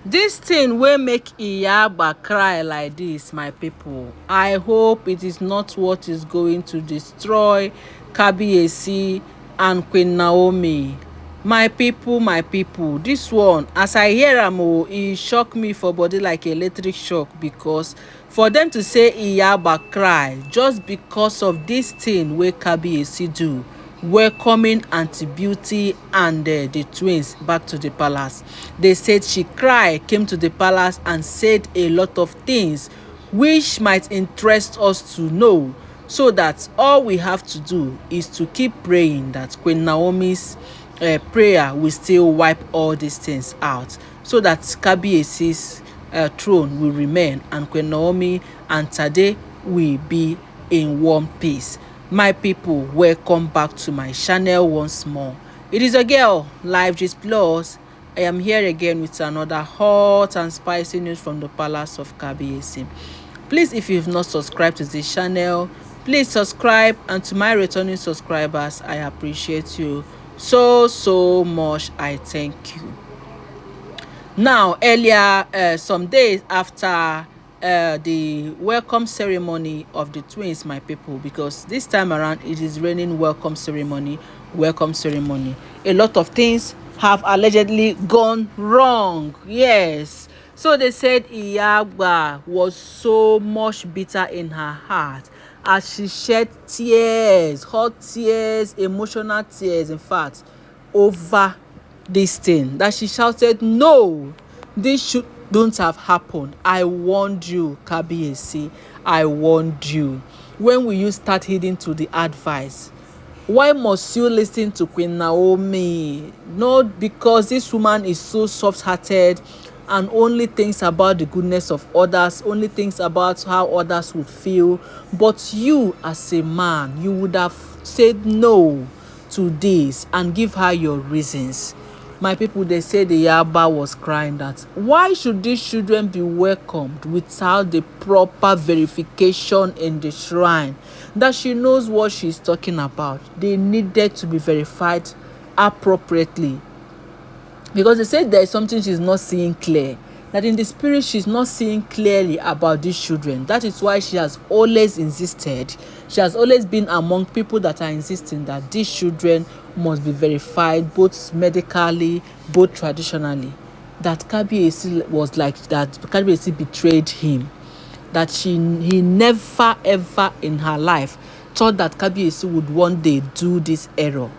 This thing will make iyagba cry like this, my people. I hope it is not what is going to destroy Kabiyesi and Queen Naomi. My people, this one, as I hear am, e shock me for body like electric shock, because for them to say iyagba cry just because of this thing wey Kabiyesi do, welcoming Auntie Beauty and the twins back to the palace. They said she cried, came to the palace and said a lot of things which might interest us to know, so that all we have to do is to keep praying that Queen Naomi's prayer will still wipe all these things out, so that Kabiyesi's throne will remain and Queen Naomi and Tade will be in one piece. My people, welcome back to my channel once more. It is a girl, Live Gist Plus. I am here again with another hot and spicy news from the palace of Kabiyesi. Please, if you've not subscribed to this channel, please subscribe, and to my returning subscribers, I appreciate you so much. I thank you. Now, earlier, some days after the welcome ceremony of the twins, my people, because this time around it is raining welcome ceremony. A lot of things have allegedly gone wrong. Yes. So they said iyagba was so much bitter in her heart as she shed tears, hot tears, emotional tears, in fact, over this thing, that she shouted, no, this shouldn't have happened. I warned you, Kabiyesi. I warned you. When will you start heeding to the advice? Why must you listen to Queen Naomi? Not because this woman is so soft-hearted and only thinks about the goodness of others, only thinks about how others would feel, but you as a man, you would have said no to this and give her your reasons. My people, they say the Yaba was crying that why should these children be welcomed without the proper verification in the shrine, that she knows what she's talking about. They needed to be verified appropriately, because they said there is something she's not seeing clear, that in the spirit she's not seeing clearly about these children. That is why she has always insisted, she has always been among people that are insisting that these children must be verified, both medically, both traditionally. That Kabiyesi was like that, Kabiyesi betrayed him, that he never ever in her life thought that Kabiyesi would one day do this error.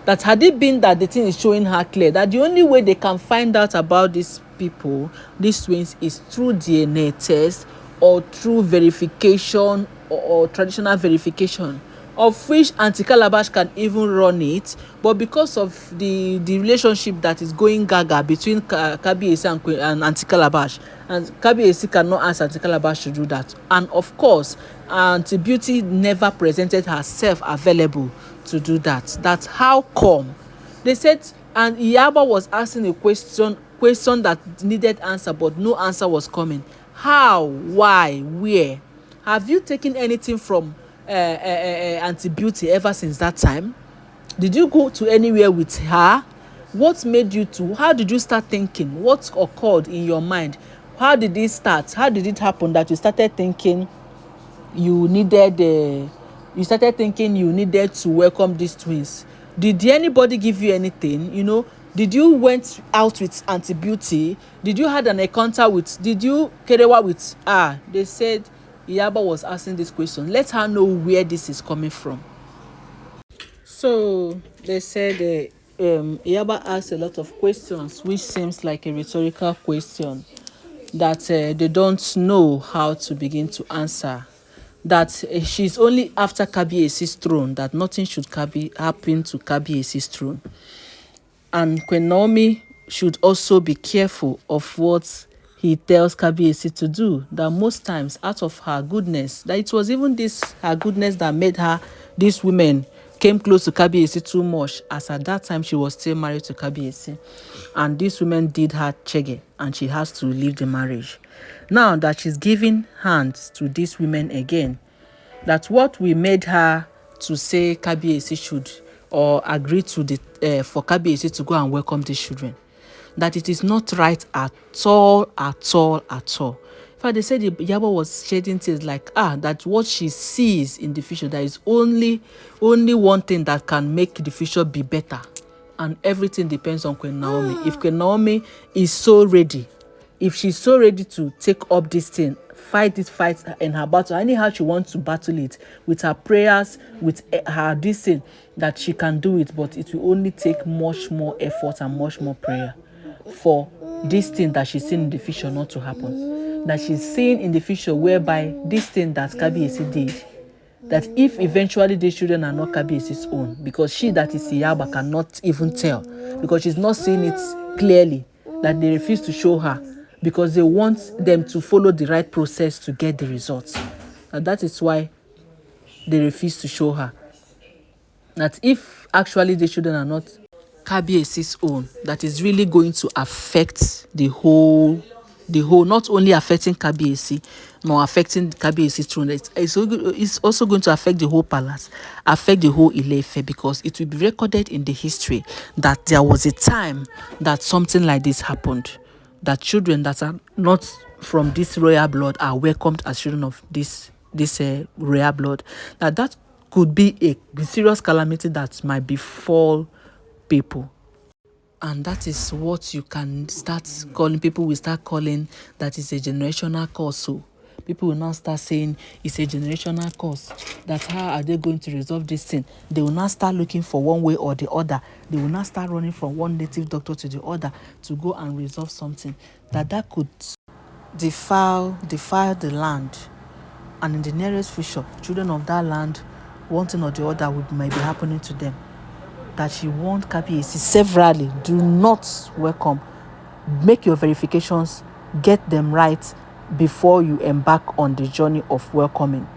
That had it been that the thing is showing her clear, that the only way they can find out about these people, these twins, is through DNA test or through verification, or traditional verification, of which Auntie Calabash can even run it. But because of the relationship that is going gaga between Kabiyesi and Auntie Calabash, and Kabiyesi cannot ask Auntie Calabash to do that. And of course, Auntie Beauty never presented herself available to do that. That's how come. They said, and Iyagba was asking a question that needed answer, but no answer was coming. How, why, where? Have you taken anything from Auntie Beauty ever since that time? Did you go to anywhere with her? What made you to? How did you start thinking? What occurred in your mind? How did it start? How did it happen that you started thinking you needed to welcome these twins? Did anybody give you anything? Did you went out with Auntie Beauty? Did you had an encounter with? Did you kerewa with? They said Iyagba was asking this question. Let her know where this is coming from. So they said Iyagba asked a lot of questions, which seems like a rhetorical question that they don't know how to begin to answer. That she's only after Kabiyesi's throne, that nothing should happen to Kabiyesi's throne. And Queen Naomi should also be careful of what he tells Kabiyesi to do. That most times, out of her goodness, that it was even this her goodness that made her, these women came close to Kabiyesi too much, as at that time she was still married to Kabiyesi. And these women did her chege, and she has to leave the marriage. Now that she's giving hands to these women again, that what we made her to say Kabiyesi should, or agree to the for Kabiyesi to go and welcome these children. that it is not right at all, at all, at all. In fact, they said the Iyagba was shedding tears like, that what she sees in the future, there is only one thing that can make the future be better. And everything depends on Queen Naomi. If Queen Naomi is so ready, if she's so ready to take up this thing, fight this fight in her battle, anyhow she wants to battle it, with her prayers, with her this thing, that she can do it. But it will only take much more effort and much more prayer for this thing that she's seeing in the future not to happen. That she's seeing in the future whereby this thing that Kabiyesi did, that if eventually these children are not Kabiyesi's own, because she that is Iyagba cannot even tell, because she's not seeing it clearly, that they refuse to show her, because they want them to follow the right process to get the results. And that is why they refuse to show her. That if actually the children are not Kabiyesi's own, that is really going to affect the whole, not only affecting Kabiyesi, nor affecting Kabiyesi's throne. It's also going to affect the whole palace, affect the whole Ile-Ife, because it will be recorded in the history that there was a time that something like this happened, that children that are not from this royal blood are welcomed as children of this royal blood. That could be a serious calamity that might befall people. And that is what you can start calling, people will start calling that is a generational curse. So people will now start saying it's a generational curse, that how are they going to resolve this thing? They will now start looking for one way or the other. They will now start running from one native doctor to the other to go and resolve something that could defile the land. And in the nearest future, children of that land, one thing or the other might be happening to them. That she warned Kabiyesi severally, do not welcome. Make your verifications, get them right before you embark on the journey of welcoming.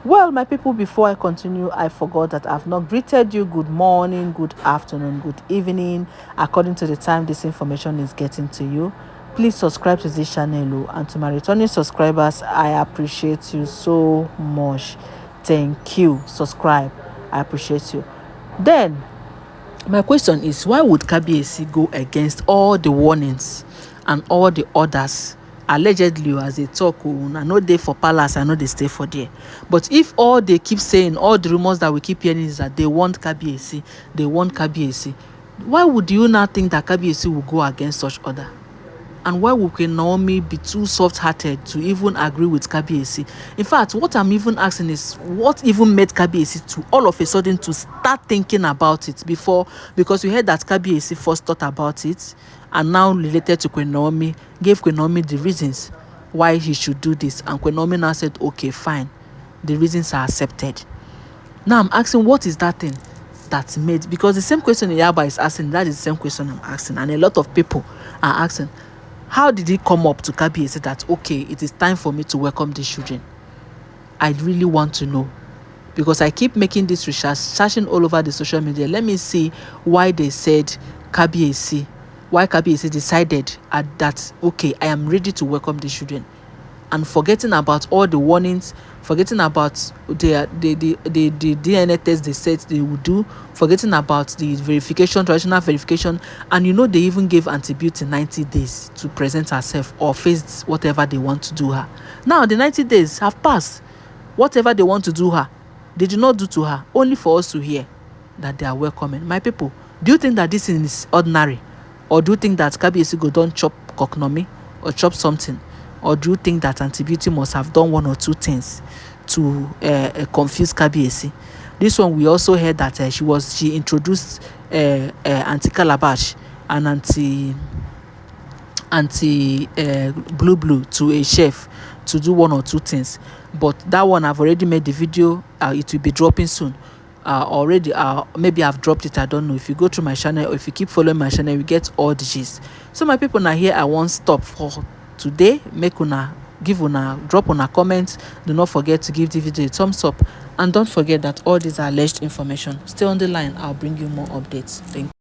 Well, my people, before I continue, I forgot that I've not greeted you. Good morning, good afternoon, good evening, according to the time this information is getting to you. Please subscribe to this channel, and to my returning subscribers, I appreciate you so much. Thank you. Subscribe. I appreciate you. Then, my question is, why would Kabiyesi go against all the warnings and all the orders? Allegedly, as they talk, I know they for palace, I know they stay for there. But if all they keep saying, all the rumors that we keep hearing is that they want Kabiyesi, why would you not think that Kabiyesi will go against such order? And why would Queen Naomi be too soft-hearted to even agree with Kabiyesi? In fact, what I'm even asking is, what even made Kabiyesi to all of a sudden to start thinking about it before? Because we heard that Kabiyesi first thought about it, and now related to Queen Naomi, gave Queen Naomi the reasons why he should do this. And Queen Naomi now said, okay, fine, the reasons are accepted. Now I'm asking, what is that thing that made? Because the same question Iyagba is asking, that is the same question I'm asking. And a lot of people are asking, how did it come up to Kabiyesi that, okay, it is time for me to welcome these children? I really want to know, because I keep making this research, searching all over the social media. Let me see why they said why Kabiyesi decided that, okay, I am ready to welcome these children, and forgetting about all the warnings, forgetting about the DNA test they said they would do, forgetting about the verification, traditional verification, and they even gave antibiotic 90 days to present herself or face whatever they want to do her. Now the 90 days have passed. Whatever they want to do her, they do not do to her, only for us to hear that they are welcoming. My people, do you think that this is ordinary? Or do you think that Kabiyesi go don chop koknomi or chop something? Or do you think that antibiotic must have done one or two things to confuse Kabiyesi? This one, we also heard that she introduced anti-calabash and anti blue to a chef to do one or two things. But that one, I've already made the video. It will be dropping soon. Already, maybe I've dropped it, I don't know. If you go through my channel or if you keep following my channel, you get all the gist. So my people, now here I won't stop for today. Make una drop on a comment. Do not forget to give the video a thumbs up, and don't forget that all these are alleged information. Stay on the line, I'll bring you more updates. Thank you.